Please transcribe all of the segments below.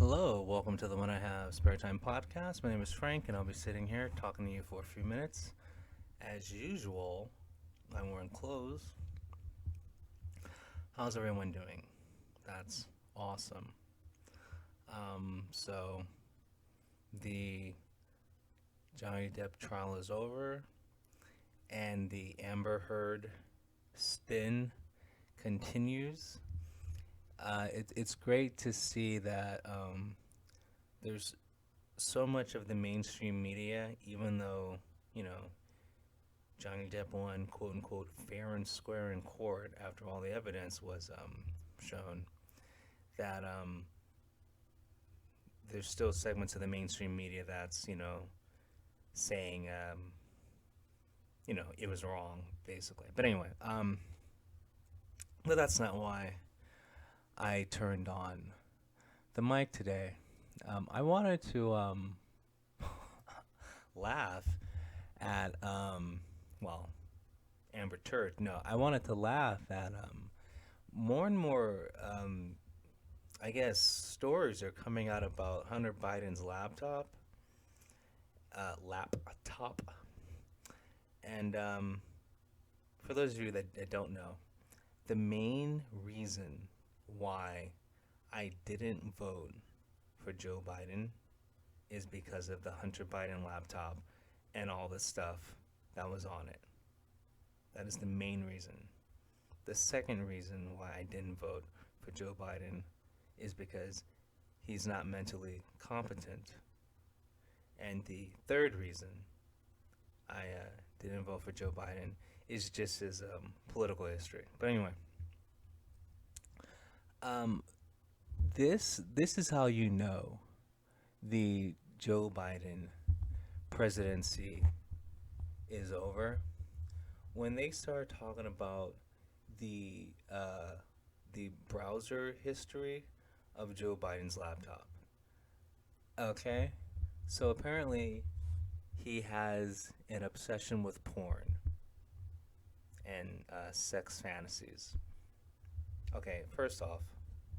Hello, welcome to the When I Have Spare Time podcast. My name is Frank, and I'll be sitting here talking to you for a few minutes. As usual, I'm wearing clothes. How's everyone doing? That's awesome. So the Johnny Depp trial is over, and the Amber Heard spin continues. It's great to see that there's so much of the mainstream media, even though, you know, Johnny Depp won quote unquote fair and square in court after all the evidence was shown, that there's still segments of the mainstream media that's, saying, it was wrong, basically. But anyway, but that's not why I turned on the mic today. I wanted to laugh at well, Amber Turd. No, I wanted to laugh at more and more I guess stories are coming out about Hunter Biden's laptop, and for those of you that don't know, the main reason why I didn't vote for Joe Biden is because of the Hunter Biden laptop and all the stuff that was on it. That is the main reason. The second reason why I didn't vote for Joe Biden is because he's not mentally competent. And the third reason I didn't vote for Joe Biden is just his political history. But anyway, um, this is how you know the Joe Biden presidency is over when they start talking about the the browser history of Joe Biden's laptop. Okay, so apparently he has an obsession with porn and sex fantasies. Okay, first off,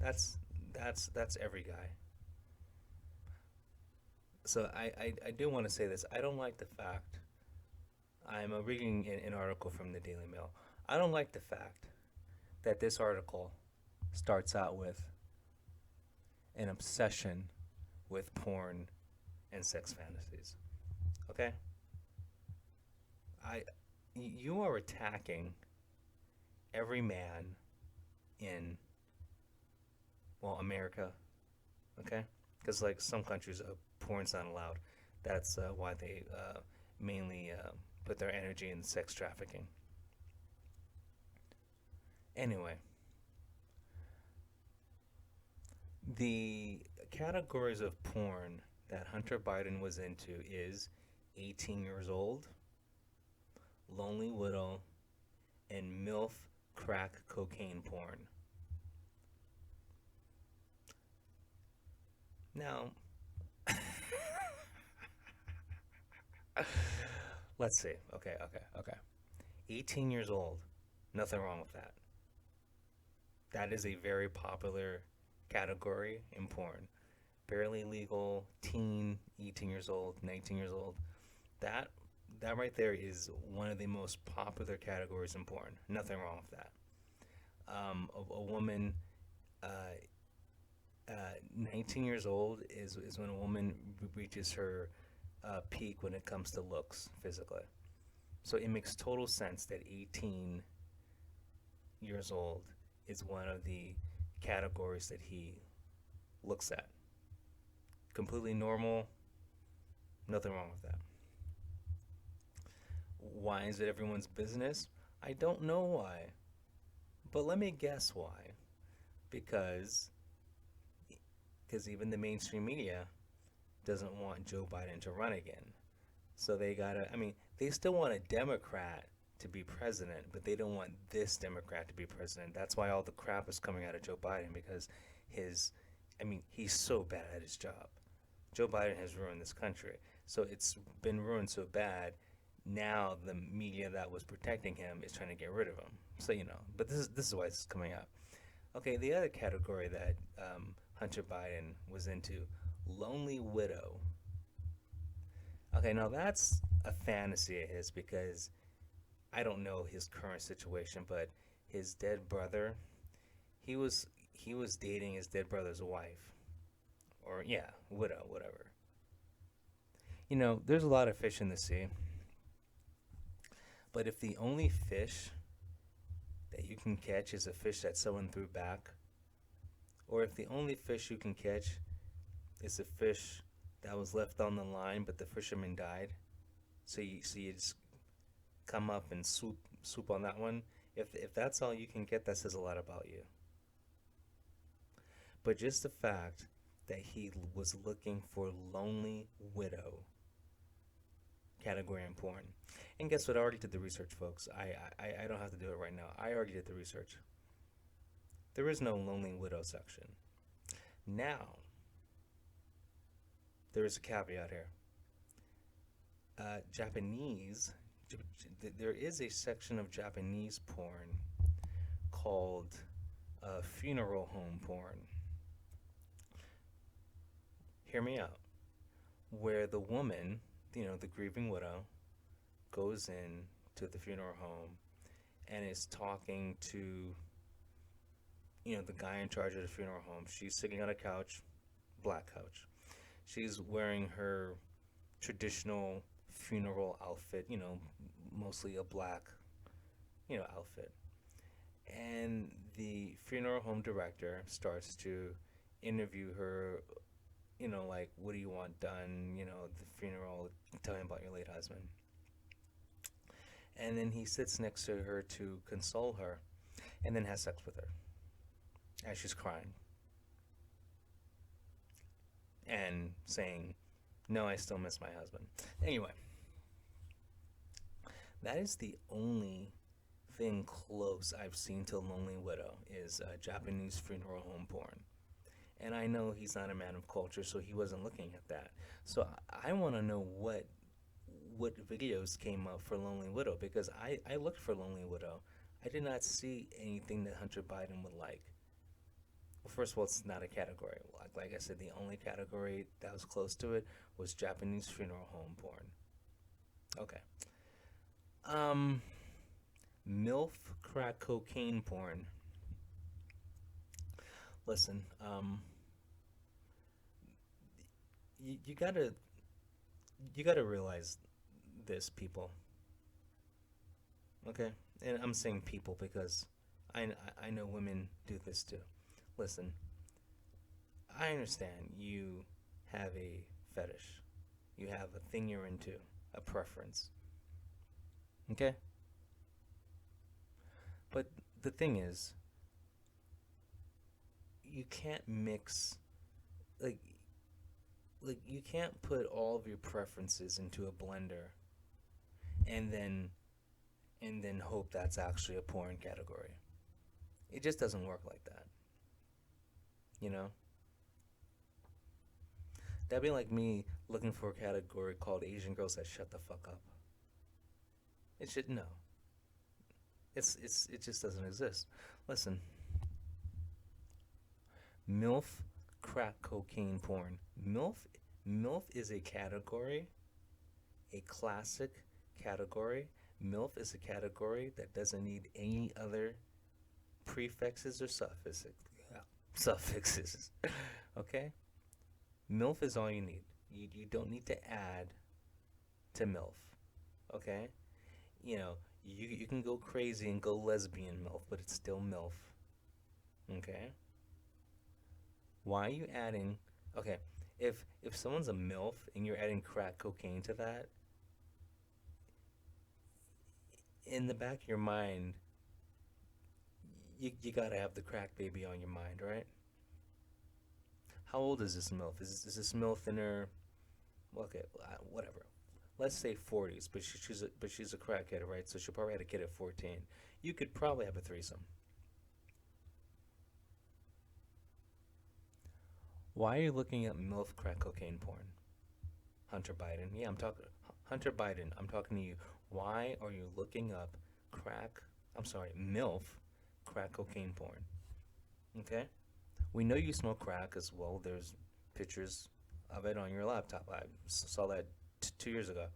that's that's every guy. So I do want to say this. I don't like the fact I'm reading an article from the Daily Mail. I don't like the fact that this article starts out with an obsession with porn and sex fantasies. Okay? I you are attacking every man in America, okay? Cuz like some countries porn's not allowed. That's why they mainly put their energy in sex trafficking. Anyway, the categories of porn that Hunter Biden was into is 18 years old, lonely widow, and MILF crack cocaine porn. Now, let's see. Okay. 18 years old. Nothing wrong with that. That is a very popular category in porn. Barely legal, teen, 18 years old, 19 years old. That that right there is one of the most popular categories in porn. Nothing wrong with that. A woman, uh, 19 years old is when a woman reaches her peak when it comes to looks physically. So it makes total sense that 18 years old is one of the categories that he looks at. Completely normal, nothing wrong with that. Why is it everyone's business? I don't know why, but let me guess why. Because because even the mainstream media doesn't want Joe Biden to run again. So they gotta, I mean, they still want a Democrat to be president, but they don't want this Democrat to be president. That's why all the crap is coming out of Joe Biden because his, I mean, he's so bad at his job. Joe Biden has ruined this country. So it's been ruined so bad. Now the media that was protecting him is trying to get rid of him. So but this is why this is coming out. Okay, the other category that Hunter Biden was into Lonely Widow. Okay, now that's a fantasy of his because I don't know his current situation, but his dead brother, he was dating his dead brother's wife, or yeah, widow, whatever. You know, there's a lot of fish in the sea, but if the only fish that you can catch is a fish that someone threw back, or if the only fish you can catch is a fish that was left on the line but the fisherman died, so you just come up and swoop on that one. If that's all you can get, that says a lot about you. But just the fact that he was looking for lonely widow category in porn. And guess what? I already did the research, folks. I don't have to do it right now. I already did the research. There is no lonely widow section. Now, there is a caveat here. Japanese, there is a section of Japanese porn called funeral home porn. Hear me out. Where the woman, the grieving widow, goes in to the funeral home and is talking to, the guy in charge of the funeral home. She's sitting on a couch, black couch. She's wearing her traditional funeral outfit, mostly a black, outfit. And the funeral home director starts to interview her, like, what do you want done, the funeral, tell me about your late husband. And then he sits next to her to console her and then has sex with her as she's crying and saying, no, I still miss my husband. Anyway, that is the only thing close I've seen to Lonely Widow is Japanese funeral home porn. And I know he's not a man of culture, so he wasn't looking at that. So I want to know what videos came up for Lonely Widow, because I looked for Lonely Widow. I did not see anything that Hunter Biden would like. Well, first of all, it's not a category. Like I said, the only category that was close to it was Japanese funeral home porn. Okay. MILF crack cocaine porn. Listen, you gotta realize this, people. Okay, and I'm saying people because I know women do this too. Listen, I understand you have a fetish, you have a thing you're into, a preference. Okay, but the thing is, you can't mix like you can't put all of your preferences into a blender and then hope that's actually a porn category. It just doesn't work like that. You know? That'd be like me looking for a category called Asian girls that shut the fuck up. It should no. It just doesn't exist. Listen. MILF crack cocaine porn. MILF is a category, a classic category. MILF is a category that doesn't need any other prefixes or suffixes. Okay? MILF is all you need. You don't need to add to MILF. Okay? You can go crazy and go lesbian MILF, but it's still MILF. Okay? Why are you adding? Okay, if someone's a MILF and you're adding crack cocaine to that, in the back of your mind, you gotta have the crack baby on your mind, right? How old is this MILF? Is this MILF in her? Okay, whatever. Let's say 40s, but she's a crackhead, right? So she probably had a kid at 14. You could probably have a threesome. Why are you looking at MILF crack cocaine porn? Hunter Biden. Yeah, I'm talking. Hunter Biden, I'm talking to you. Why are you looking up MILF crack cocaine porn? Okay? We know you smoke crack as well. There's pictures of it on your laptop. I saw that 2 years ago.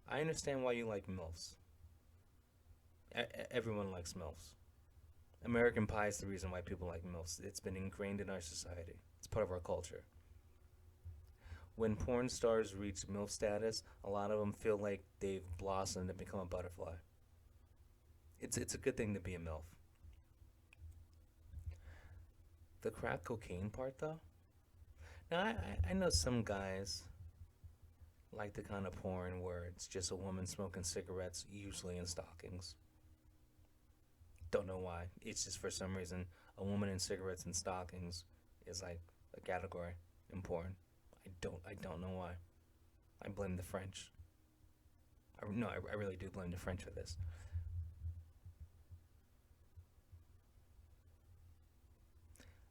I understand why you like MILFs. Everyone likes MILFs. American Pie is the reason why people like MILFs. It's been ingrained in our society, it's part of our culture. When porn stars reach MILF status, a lot of them feel like they've blossomed and become a butterfly. It's a good thing to be a MILF. The crack cocaine part, though? Now, I know some guys like the kind of porn where it's just a woman smoking cigarettes, usually in stockings. Don't know why. It's just for some reason a woman in cigarettes and stockings is like a category in porn. I don't know why. I blame the French. No, I really do blame the French for this.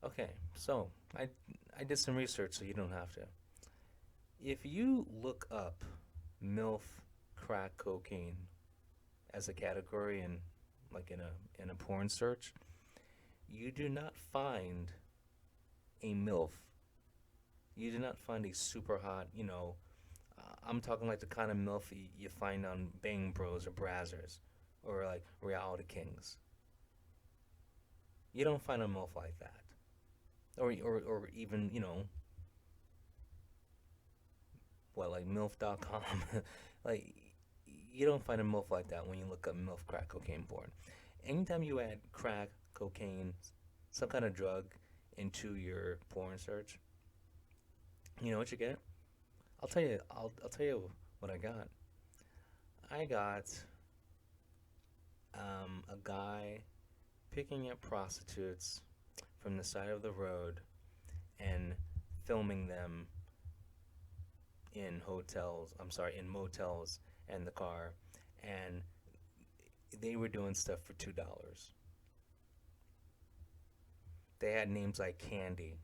Okay, so I did some research so you don't have to. If you look up MILF crack cocaine as a category in like in a porn search, you do not find a MILF. You do not find a super hot, I'm talking like the kind of MILF you find on Bang Bros or Brazzers or like Reality Kings. You don't find a MILF like that. Or even, like MILF.com. Like, you don't find a MILF like that when you look up MILF crack cocaine porn. Anytime you add crack, cocaine, some kind of drug into your porn search, you know what you get? I'll tell you what I got. I got a guy picking up prostitutes from the side of the road and filming them in hotels. I'm sorry, in motels and the car, and they were doing stuff for $2. They had names like Candy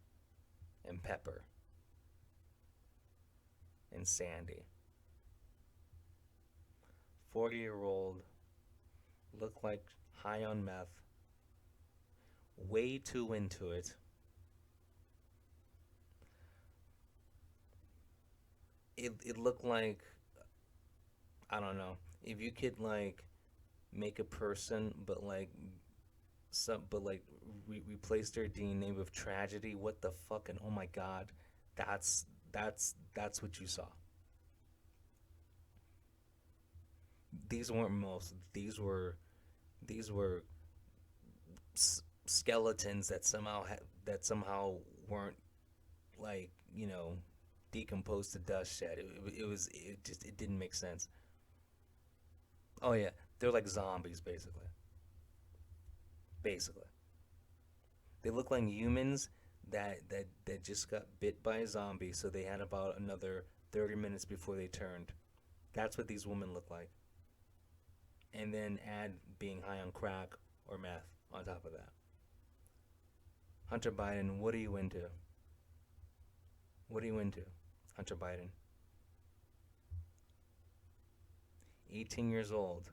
and Pepper and Sandy. 40-year-old, looked like high on meth, way too into it. It looked like, I don't know, if you could like make a person but like replace their DNA with tragedy, what the fuck, and oh my god, that's what you saw. These weren't most, these were skeletons that somehow weren't like, decomposed to dust yet. It didn't make sense. Oh yeah, they're like zombies basically. Basically, they look like humans that just got bit by a zombie, so they had about another 30 minutes before they turned. That's what these women look like. And then add being high on crack or meth on top of that. Hunter Biden, what are you into? What are you into, Hunter Biden? 18 years old.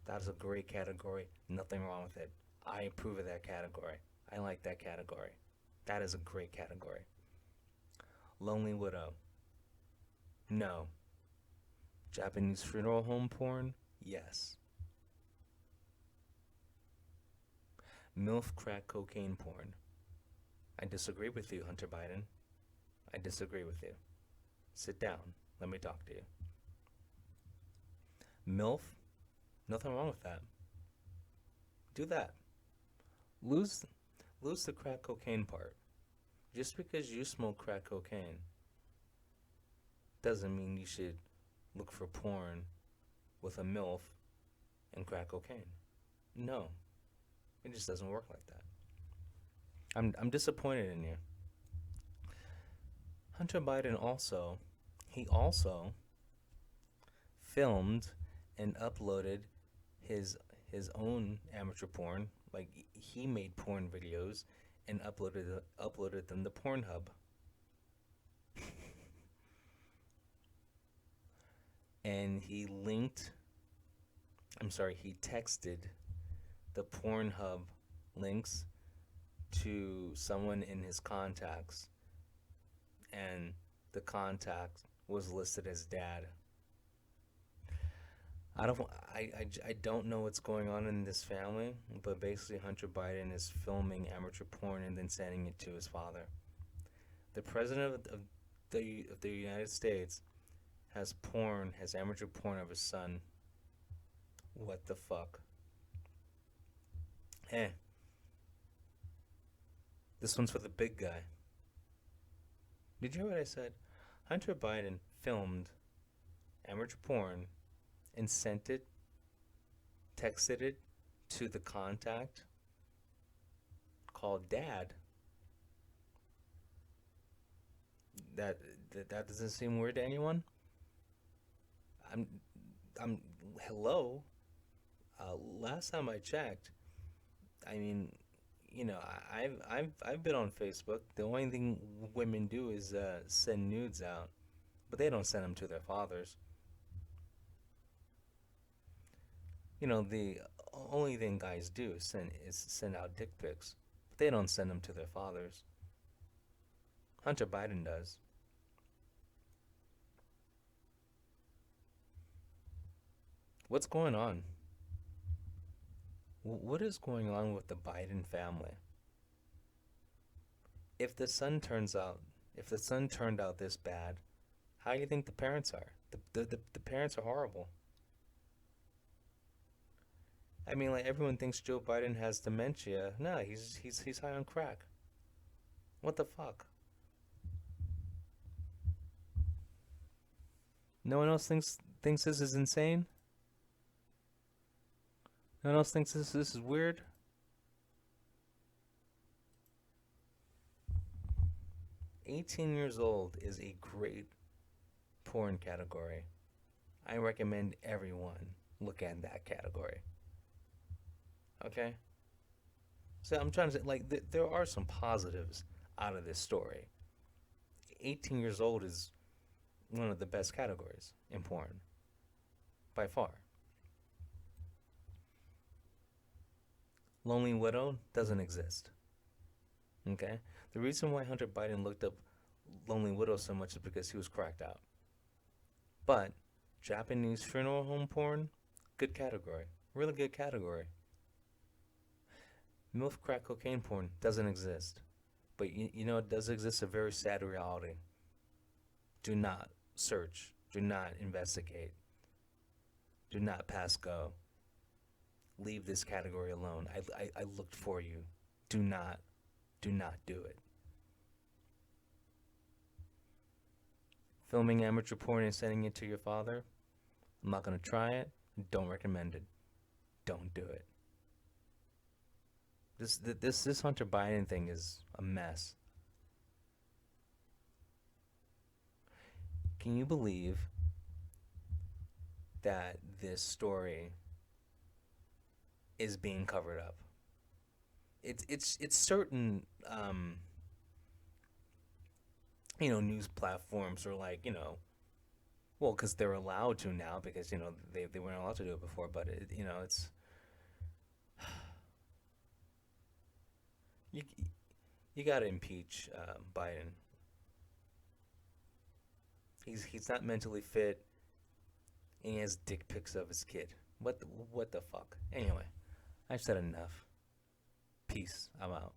That's a great category. Nothing wrong with it. I approve of that category. I like that category. That is a great category. Lonely Widow. No. Japanese funeral home porn? Yes. MILF crack cocaine porn. I disagree with you, Hunter Biden. I disagree with you. Sit down. Let me talk to you. MILF? Nothing wrong with that. Do that. Lose lose the crack cocaine part. Just because you smoke crack cocaine doesn't mean you should look for porn with a MILF and crack cocaine. No, it just doesn't work like that. I'm disappointed in you. Hunter Biden also filmed and uploaded his his own amateur porn. Like he made porn videos and uploaded them to Pornhub. And he texted the Pornhub links to someone in his contacts, and the contact was listed as dad. I don't I don't know what's going on in this family, but basically Hunter Biden is filming amateur porn and then sending it to his father. The president of the United States has amateur porn of his son. What the fuck? Hey, this one's for the big guy. Did you hear what I said? Hunter Biden filmed amateur porn and sent it, texted it to the contact called Dad. That that doesn't seem weird to anyone. I'm I'm hello. Last time I checked, I mean, I've been on Facebook. The only thing women do is send nudes out, but they don't send them to their fathers. The only thing guys do is send out dick pics, but they don't send them to their fathers. Hunter Biden does. What's going on? What is going on with the Biden family? If the son turns out, if the son turned out this bad, how do you think the parents are? The parents are horrible. I mean, like everyone thinks Joe Biden has dementia. No, he's high on crack. What the fuck? No one else thinks this is insane. No one else thinks this is weird. 18 years old is a great porn category. I recommend everyone look at that category. Okay? So I'm trying to say, like, there are some positives out of this story. 18 years old is one of the best categories in porn, by far. Lonely Widow doesn't exist. Okay? The reason why Hunter Biden looked up Lonely Widow so much is because he was cracked out. But Japanese funeral home porn, good category. Really good category. MILF crack cocaine porn doesn't exist. But it does exist a very sad reality. Do not search. Do not investigate. Do not pass go. Leave this category alone. I looked for you. Do not do it. Filming amateur porn and sending it to your father, I'm not going to try it. Don't recommend it. Don't do it. This Hunter Biden thing is a mess. Can you believe that this story is being covered up? It's certain news platforms are like, well, because they're allowed to now, because they weren't allowed to do it before, but it's you you got to impeach Biden. He's not mentally fit, and he has dick pics of his kid. What the fuck? Anyway, I've said enough. Peace. I'm out.